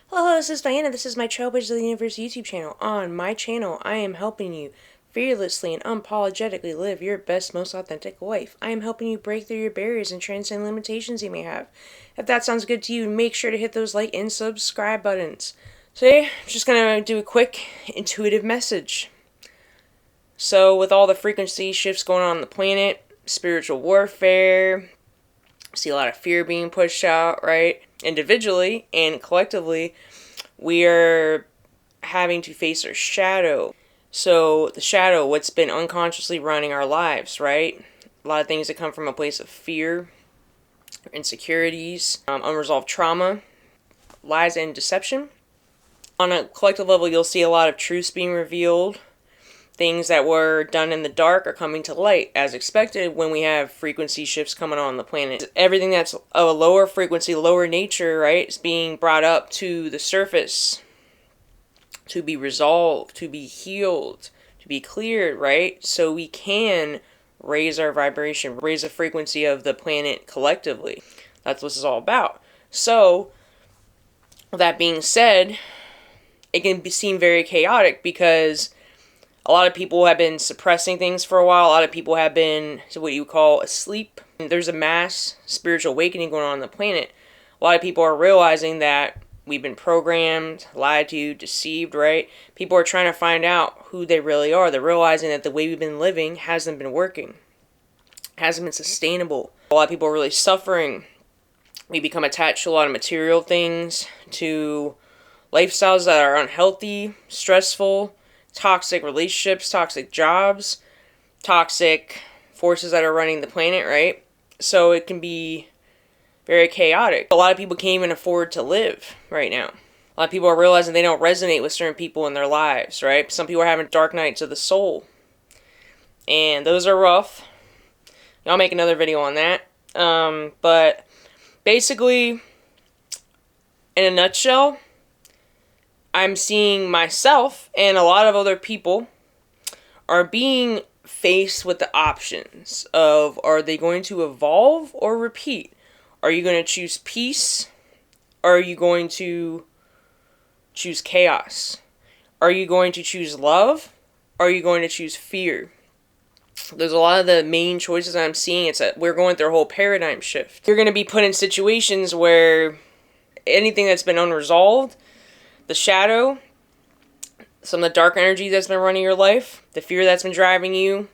Hello, this is Diana. This is my Trailblazers of the Universe YouTube channel. On my channel, I am helping you fearlessly and unapologetically live your best, most authentic life. I am helping you break through your barriers and transcend limitations you may have. If that sounds good to you, make sure to hit those like and subscribe buttons. Today, I'm just going to do a quick, intuitive message. So, with all the frequency shifts going on the planet, spiritual warfare, see a lot of fear being pushed out, right? Individually and collectively, we are having to face our shadow. So the shadow, what's been unconsciously running our lives, right? A lot of things that come from a place of fear, insecurities, unresolved trauma, lies, and deception. On a collective level, you'll see a lot of truths being revealed. Things that were done in the dark are coming to light, as expected, when we have frequency shifts coming on the planet. Everything that's of a lower frequency, lower nature, right, is being brought up to the surface to be resolved, to be healed, to be cleared, right? So we can raise our vibration, raise the frequency of the planet collectively. That's what this is all about. So, that being said, it can seem very chaotic because a lot of people have been suppressing things for a while. A lot of people have been what you call asleep. There's a mass spiritual awakening going on the planet. A lot of people are realizing that we've been programmed, lied to, deceived, right? People are trying to find out who they really are. They're realizing that the way we've been living hasn't been working. Hasn't been sustainable. A lot of people are really suffering. We become attached to a lot of material things, to lifestyles that are unhealthy, stressful, toxic relationships, toxic jobs, toxic forces that are running the planet, right? So it can be very chaotic. A lot of people can't even afford to live right now. A lot of people are realizing they don't resonate with certain people in their lives, right? Some people are having dark nights of the soul. And those are rough. I'll make another video on that. But basically, in a nutshell, I'm seeing myself and a lot of other people are being faced with the options of, are they going to evolve or repeat? Are you going to choose peace? Or are you going to choose chaos? Are you going to choose love? Or are you going to choose fear? There's a lot of the main choices I'm seeing. It's that we're going through a whole paradigm shift. You're going to be put in situations where anything that's been unresolved, the shadow, some of the dark energy that's been running your life, the fear that's been driving you,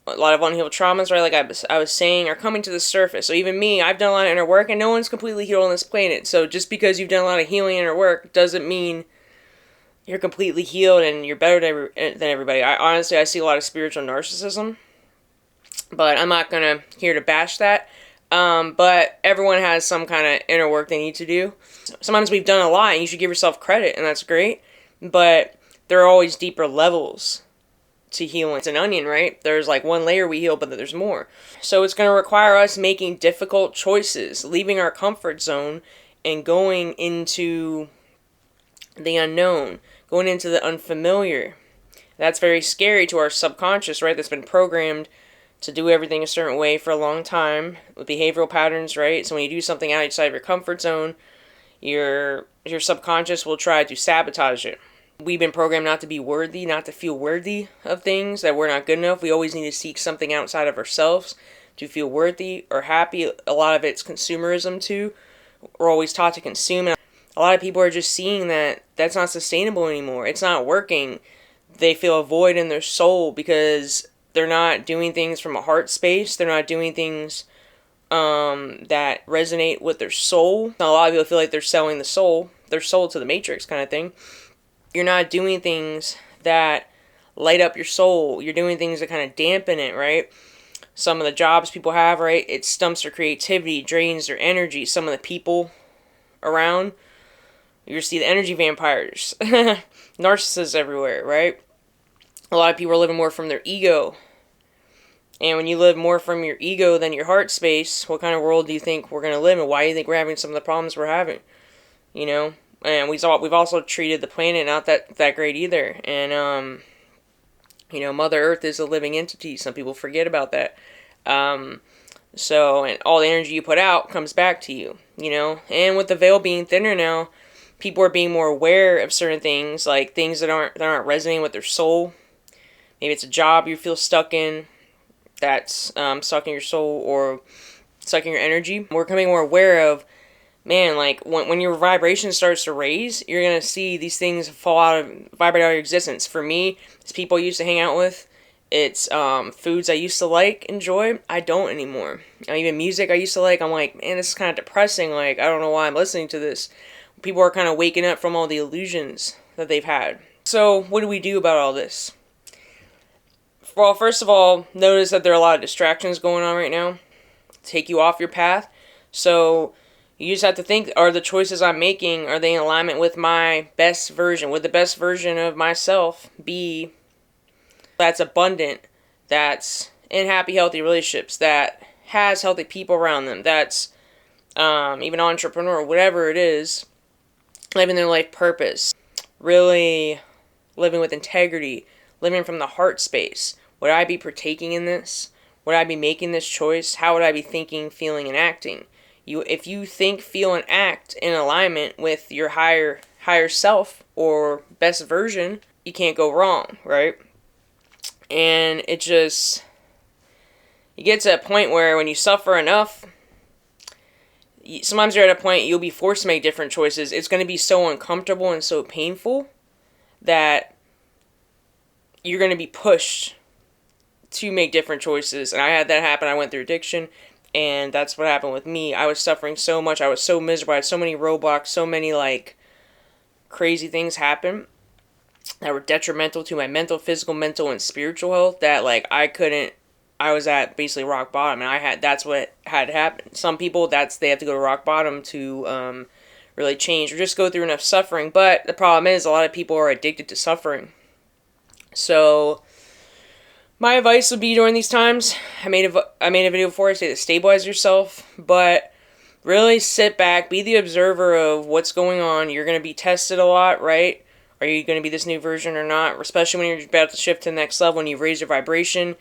a lot of unhealed traumas, right, like I was saying, are coming to the surface. So even me, I've done a lot of inner work, and no one's completely healed on this planet. So just because you've done a lot of healing inner work doesn't mean you're completely healed and you're better than everybody. I see a lot of spiritual narcissism, but I'm not here to bash that. But everyone has some kind of inner work they need to do. Sometimes we've done a lot, and you should give yourself credit, and that's great. But there are always deeper levels to healing. It's an onion, right? There's like one layer we heal, but there's more. So it's going to require us making difficult choices, leaving our comfort zone and going into the unknown, going into the unfamiliar. That's very scary to our subconscious, right? That's been programmed to do everything a certain way for a long time with behavioral patterns, right? So when you do something outside of your comfort zone, your subconscious will try to sabotage it. We've been programmed not to be worthy, not to feel worthy of things, that we're not good enough. We always need to seek something outside of ourselves to feel worthy or happy. A lot of it's consumerism too. We're always taught to consume. And a lot of people are just seeing that that's not sustainable anymore. It's not working. They feel a void in their soul because they're not doing things from a heart space. They're not doing things that resonate with their soul. A lot of people feel like they're selling their soul to the Matrix kind of thing. You're not doing things that light up your soul. You're doing things that kind of dampen it, right? Some of the jobs people have, right, it stumps their creativity, drains their energy. Some of the people around, you see the energy vampires, narcissists everywhere, right? A lot of people are living more from their ego. And when you live more from your ego than your heart space, what kind of world do you think we're going to live in? Why do you think we're having some of the problems we're having? You know? And we've also treated the planet not that great either. And, you know, Mother Earth is a living entity. Some people forget about that. So, and all the energy you put out comes back to you, you know? And with the veil being thinner now, people are being more aware of certain things, like things that aren't resonating with their soul. Maybe it's a job you feel stuck in, that's sucking your soul or sucking your energy. We're becoming more aware of, man, like when your vibration starts to raise, you're gonna see these things fall out of vibrate out of your existence. For me, it's people I used to hang out with. It's foods I used to like, enjoy. I don't anymore. Even music I used to like. I'm like, man, this is kind of depressing. Like, I don't know why I'm listening to this. People are kind of waking up from all the illusions that they've had. So, what do we do about all this? Well, first of all, notice that there are a lot of distractions going on right now. Take you off your path. So, you just have to think, are the choices I'm making, are they in alignment with my best version? Would the best version of myself be that's abundant, that's in happy, healthy relationships, that has healthy people around them, that's even entrepreneur, whatever it is, living their life purpose, really living with integrity, living from the heart space. Would I be partaking in this? Would I be making this choice? How would I be thinking, feeling, and acting? If you think, feel, and act in alignment with your higher self or best version, you can't go wrong, right? And it just, you get to a point where when you suffer enough, sometimes you're at a point you'll be forced to make different choices. It's going to be so uncomfortable and so painful that you're going to be pushed to make different choices. And I had that happen. I went through addiction, and that's what happened with me. I was suffering so much. I was so miserable. I had so many roadblocks, so many like crazy things happen that were detrimental to my mental, and spiritual health, that like I was at basically rock bottom, and that's what had to happen. Some people, they have to go to rock bottom to really change or just go through enough suffering. But the problem is, a lot of people are addicted to suffering. So my advice would be during these times, I made a video before, I say to stabilize yourself, but really sit back, be the observer of what's going on. You're going to be tested a lot, right? Are you going to be this new version or not? Especially when you're about to shift to the next level, when you've raised your vibration,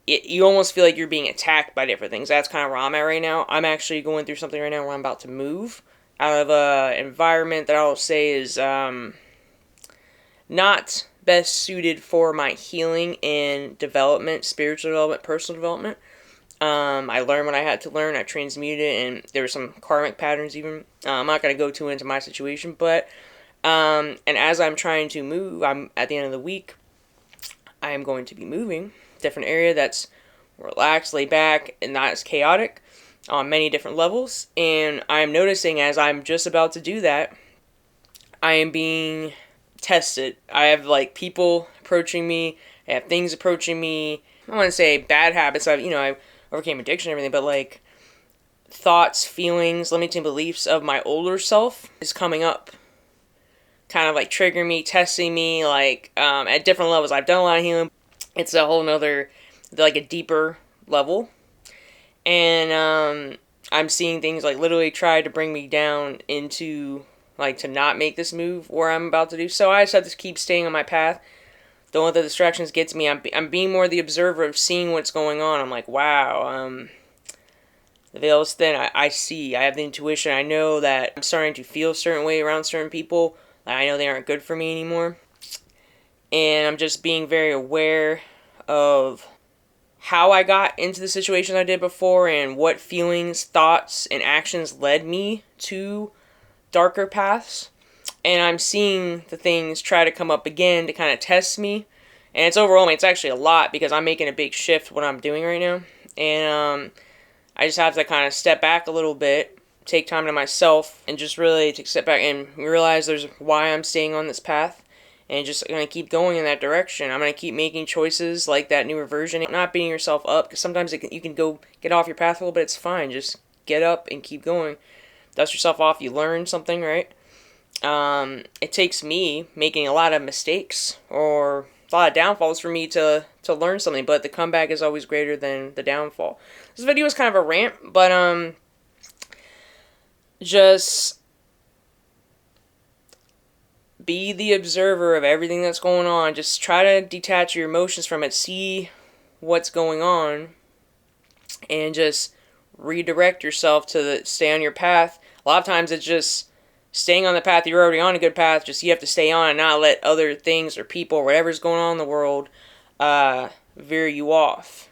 you almost feel like you're being attacked by different things. That's kind of where I'm at right now. I'm actually going through something right now where I'm about to move out of an environment that I'll say is not best suited for my healing and development, spiritual development, personal development. I learned what I had to learn. I transmuted it, and there were some karmic patterns even. I'm not going to go too into my situation, but and as I'm trying to move, I'm at the end of the week, I am going to be moving different area that's relaxed, laid back, and not as chaotic on many different levels. And I'm noticing as I'm just about to do that, I am being tested. I have like people approaching me. I have things approaching me. I don't want to say bad habits. I overcame addiction and everything, but like thoughts, feelings, limiting beliefs of my older self is coming up, kind of like triggering me, testing me, like at different levels. I've done a lot of healing. It's a whole nother, like a deeper level. And I'm seeing things like literally try to bring me down into, like, to not make this move where I'm about to do. So I just have to keep staying on my path. Don't let the distractions get to me. I'm being more the observer of seeing what's going on. I'm like, wow, the veil is thin. I see. I have the intuition. I know that I'm starting to feel a certain way around certain people. Like, I know they aren't good for me anymore. And I'm just being very aware of how I got into the situations I did before and what feelings, thoughts, and actions led me to darker paths. And I'm seeing the things try to come up again to kind of test me. And it's overwhelming. It's actually a lot because I'm making a big shift what I'm doing right now. And I just have to kind of step back a little bit, take time to myself, and just really take a step back and realize there's why I'm staying on this path. And just going to keep going in that direction. I'm going to keep making choices like that newer version. Not beating yourself up, because sometimes you can go get off your path a little bit. It's fine. Just get up and keep going. Dust yourself off. You learn something, right? It takes me making a lot of mistakes or a lot of downfalls for me to learn something. But the comeback is always greater than the downfall. This video is kind of a rant, but just be the observer of everything that's going on. Just try to detach your emotions from it. See what's going on. And just redirect yourself to stay on your path. A lot of times it's just staying on the path. You're already on a good path, just you have to stay on and not let other things or people or whatever's going on in the world veer you off.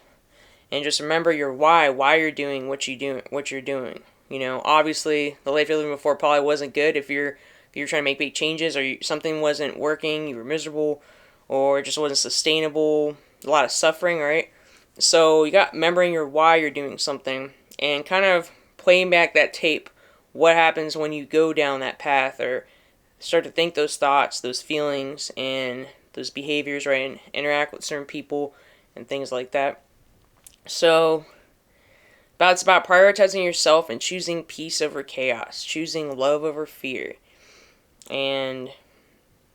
And just remember your why you're doing what you're doing. You know, obviously the life you're living before probably wasn't good. If you're trying to make big changes, or something wasn't working, you were miserable, or it just wasn't sustainable, a lot of suffering, right? So you got remembering your why you're doing something, and kind of playing back that tape. What happens when you go down that path, or start to think those thoughts, those feelings, and those behaviors, right? And interact with certain people and things like that. So it's about prioritizing yourself and choosing peace over chaos, choosing love over fear, and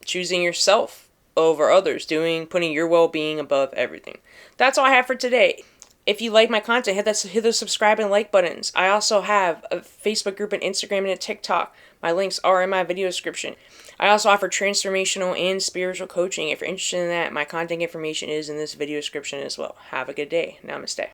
choosing yourself over others, putting your well-being above everything. That's all I have for today. If you like my content, hit those subscribe and like buttons. I also have a Facebook group, an Instagram, and a TikTok. My links are in my video description. I also offer transformational and spiritual coaching. If you're interested in that, my contact information is in this video description as well. Have a good day. Namaste.